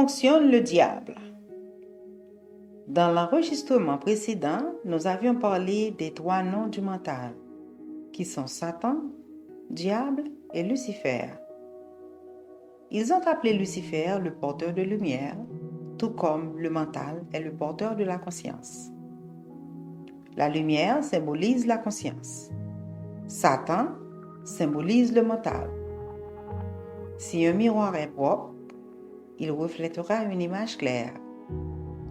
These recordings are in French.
fonctionne le diable? Dans l'enregistrement précédent, nous avions parlé des trois noms du mental, qui sont Satan, Diable et Lucifer. Ils ont appelé Lucifer le porteur de lumière, tout comme le mental est le porteur de la conscience. La lumière symbolise la conscience. Satan symbolise le mental. Si un miroir est propre, il reflètera une image claire.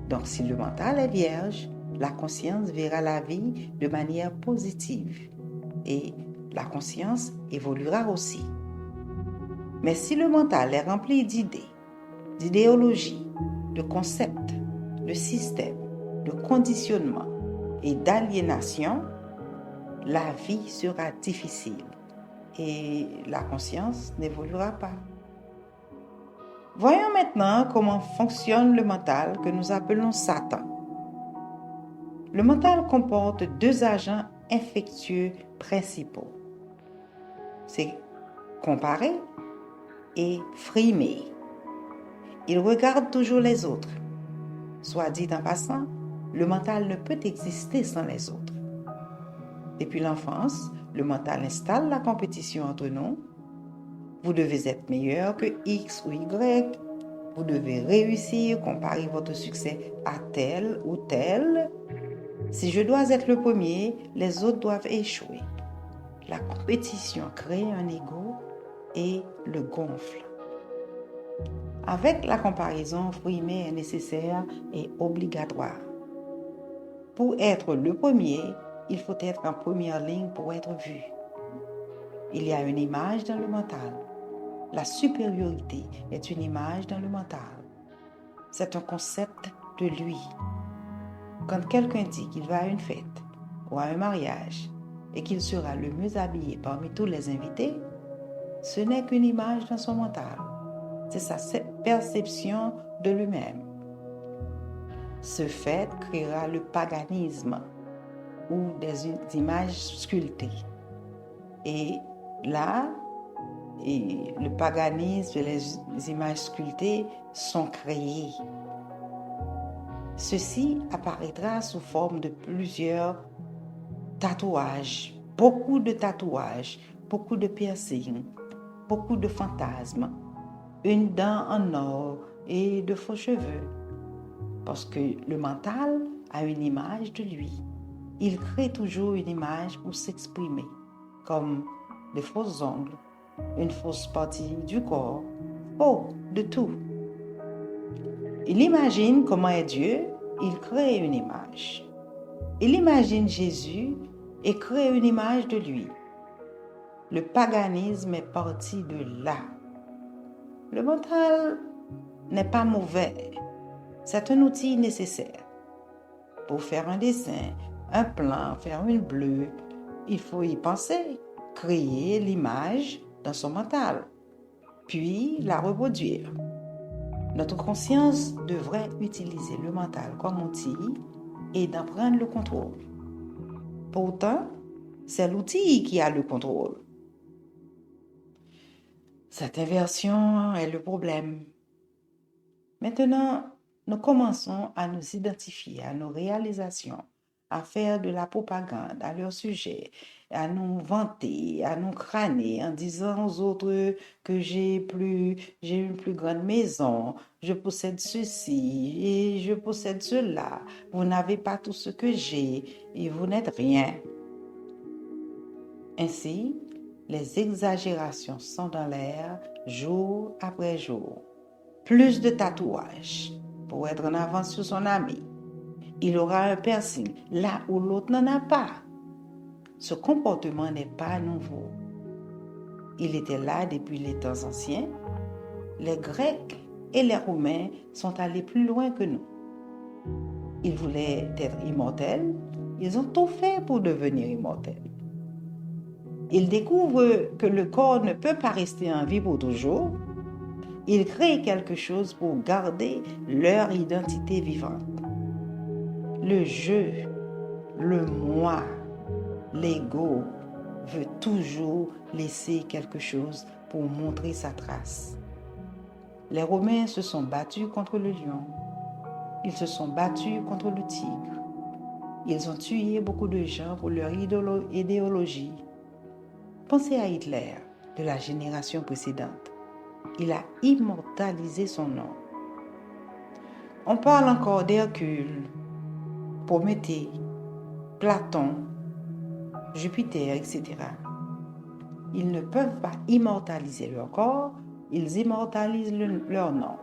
Donc, si le mental est vierge, la conscience verra la vie de manière positive et la conscience évoluera aussi. Mais si le mental est rempli d'idées, d'idéologies, de concepts, de systèmes, de conditionnements et d'aliénation, la vie sera difficile et la conscience n'évoluera pas. Voyons maintenant comment fonctionne le mental que nous appelons Satan. Le mental comporte deux agents infectieux principaux. C'est comparer et frimer. Il regarde toujours les autres. Soit dit en passant, le mental ne peut exister sans les autres. Depuis l'enfance, le mental installe la compétition entre nous. Vous devez être meilleur que X ou Y. Vous devez réussir, comparer votre succès à tel ou tel. Si je dois être le premier, les autres doivent échouer. La compétition crée un ego et le gonfle. Avec la comparaison, frimer est nécessaire et obligatoire. Pour être le premier, il faut être en première ligne pour être vu. Il y a une image dans le mental. La supériorité est une image dans le mental. C'est un concept de lui. Quand quelqu'un dit qu'il va à une fête ou à un mariage et qu'il sera le mieux habillé parmi tous les invités, ce n'est qu'une image dans son mental. C'est sa perception de lui-même. Ce fait créera le paganisme ou des images sculptées. Et là, le paganisme et les images sculptées sont créées. Ceci apparaîtra sous forme de plusieurs tatouages, beaucoup de tatouages, beaucoup de piercings, beaucoup de fantasmes, une dent en or et de faux cheveux. Parce que le mental a une image de lui. Il crée toujours une image pour s'exprimer, comme des fausses ongles, une fausse partie du corps, de tout. Il imagine comment est Dieu, il crée une image. Il imagine Jésus et crée une image de lui. Le paganisme est parti de là. Le mental n'est pas mauvais. C'est un outil nécessaire. Pour faire un dessin, un plan, faire une bleue, il faut y penser, créer l'image dans son mental, puis la reproduire. Notre conscience devrait utiliser le mental comme outil et d'en prendre le contrôle. Pourtant, c'est l'outil qui a le contrôle. Cette inversion est le problème. Maintenant, nous commençons à nous identifier à nos réalisations, à faire de la propagande à leur sujet, à nous vanter, à nous crâner en disant aux autres que j'ai une plus grande maison, je possède ceci et je possède cela. Vous n'avez pas tout ce que j'ai et vous n'êtes rien. Ainsi, les exagérations sont dans l'air jour après jour. Plus de tatouages pour être en avance sur son ami. Il aura un piercing là où l'autre n'en a pas. Ce comportement n'est pas nouveau. Il était là depuis les temps anciens. Les Grecs et les Romains sont allés plus loin que nous. Ils voulaient être immortels. Ils ont tout fait pour devenir immortels. Ils découvrent que le corps ne peut pas rester en vie pour toujours. Ils créent quelque chose pour garder leur identité vivante. Le jeu, le moi, l'ego veut toujours laisser quelque chose pour montrer sa trace. Les Romains se sont battus contre le lion. Ils se sont battus contre le tigre. Ils ont tué beaucoup de gens pour leur idéologie. Pensez à Hitler, de la génération précédente. Il a immortalisé son nom. On parle encore d'Hercule, Prométhée, Platon, Jupiter, etc. Ils ne peuvent pas immortaliser leur corps, ils immortalisent leur nom.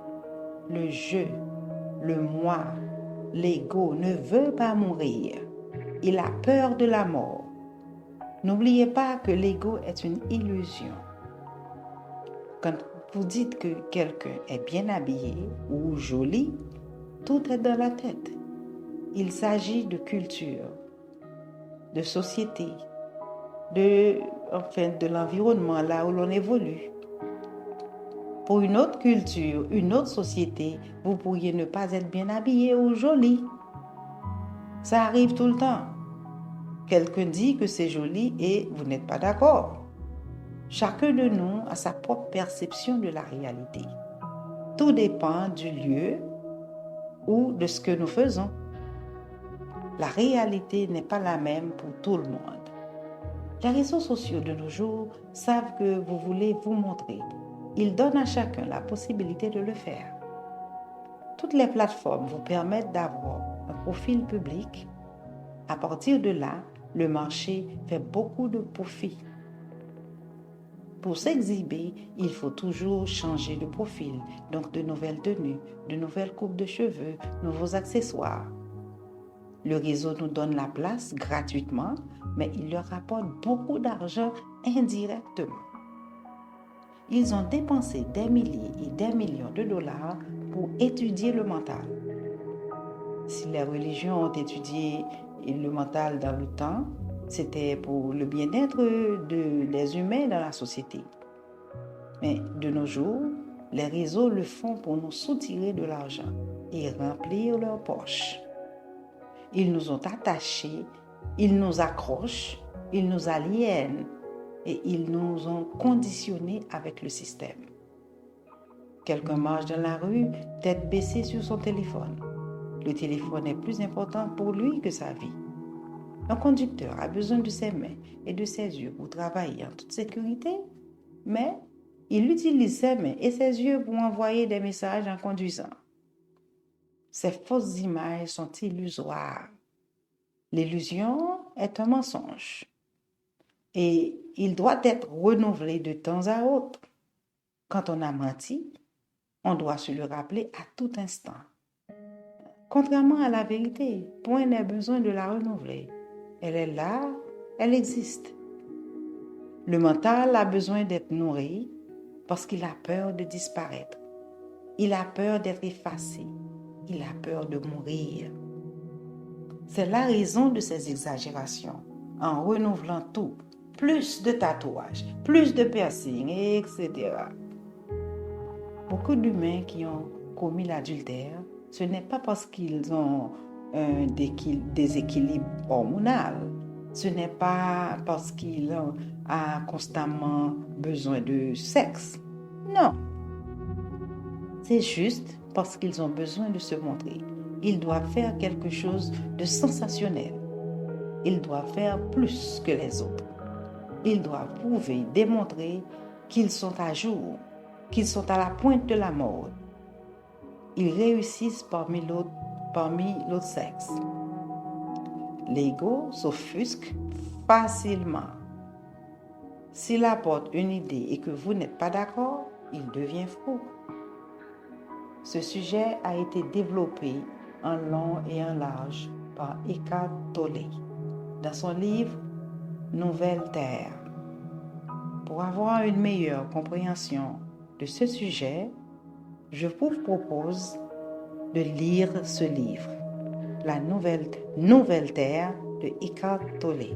Le je, le moi, l'ego ne veut pas mourir. Il a peur de la mort. N'oubliez pas que l'ego est une illusion. Quand vous dites que quelqu'un est bien habillé ou joli, tout est dans la tête. Il s'agit de culture, de société, de l'environnement là où l'on évolue. Pour une autre culture, une autre société, vous pourriez ne pas être bien habillé ou joli. Ça arrive tout le temps. Quelqu'un dit que c'est joli et vous n'êtes pas d'accord. Chacun de nous a sa propre perception de la réalité. Tout dépend du lieu ou de ce que nous faisons. La réalité n'est pas la même pour tout le monde. Les réseaux sociaux de nos jours savent que vous voulez vous montrer. Ils donnent à chacun la possibilité de le faire. Toutes les plateformes vous permettent d'avoir un profil public. À partir de là, le marché fait beaucoup de profit. Pour s'exhiber, il faut toujours changer de profil, donc de nouvelles tenues, de nouvelles coupes de cheveux, nouveaux accessoires. Le réseau nous donne la place gratuitement, mais il leur rapporte beaucoup d'argent indirectement. Ils ont dépensé des milliers et des millions de dollars pour étudier le mental. Si les religions ont étudié le mental dans le temps, c'était pour le bien-être des humains dans la société. Mais de nos jours, les réseaux le font pour nous soutirer de l'argent et remplir leurs poches. Ils nous ont attachés, ils nous accrochent, ils nous aliènent et ils nous ont conditionnés avec le système. Quelqu'un marche dans la rue, tête baissée sur son téléphone. Le téléphone est plus important pour lui que sa vie. Un conducteur a besoin de ses mains et de ses yeux pour travailler en toute sécurité, mais il utilise ses mains et ses yeux pour envoyer des messages en conduisant. Ces fausses images sont illusoires. L'illusion est un mensonge et il doit être renouvelé de temps à autre. Quand on a menti, on doit se le rappeler à tout instant. Contrairement à la vérité, point n'est besoin de la renouveler. Elle est là, elle existe. Le mental a besoin d'être nourri parce qu'il a peur de disparaître. Il a peur d'être effacé. Il a peur de mourir. C'est la raison de ces exagérations. En renouvelant tout, plus de tatouages, plus de piercings, etc. Beaucoup d'humains qui ont commis l'adultère, ce n'est pas parce qu'ils ont un déséquilibre hormonal. Ce n'est pas parce qu'ils ont constamment besoin de sexe. Non. C'est juste parce qu'ils ont besoin de se montrer. Ils doivent faire quelque chose de sensationnel. Ils doivent faire plus que les autres. Ils doivent prouver, démontrer qu'ils sont à jour, qu'ils sont à la pointe de la mode. Ils réussissent parmi l'autre sexe. L'ego s'offusque facilement. S'il apporte une idée et que vous n'êtes pas d'accord, il devient fou. Ce sujet a été développé en long et en large par Eckhart Tolle dans son livre Nouvelle Terre. Pour avoir une meilleure compréhension de ce sujet, je vous propose de lire ce livre, La Nouvelle Terre de Eckhart Tolle.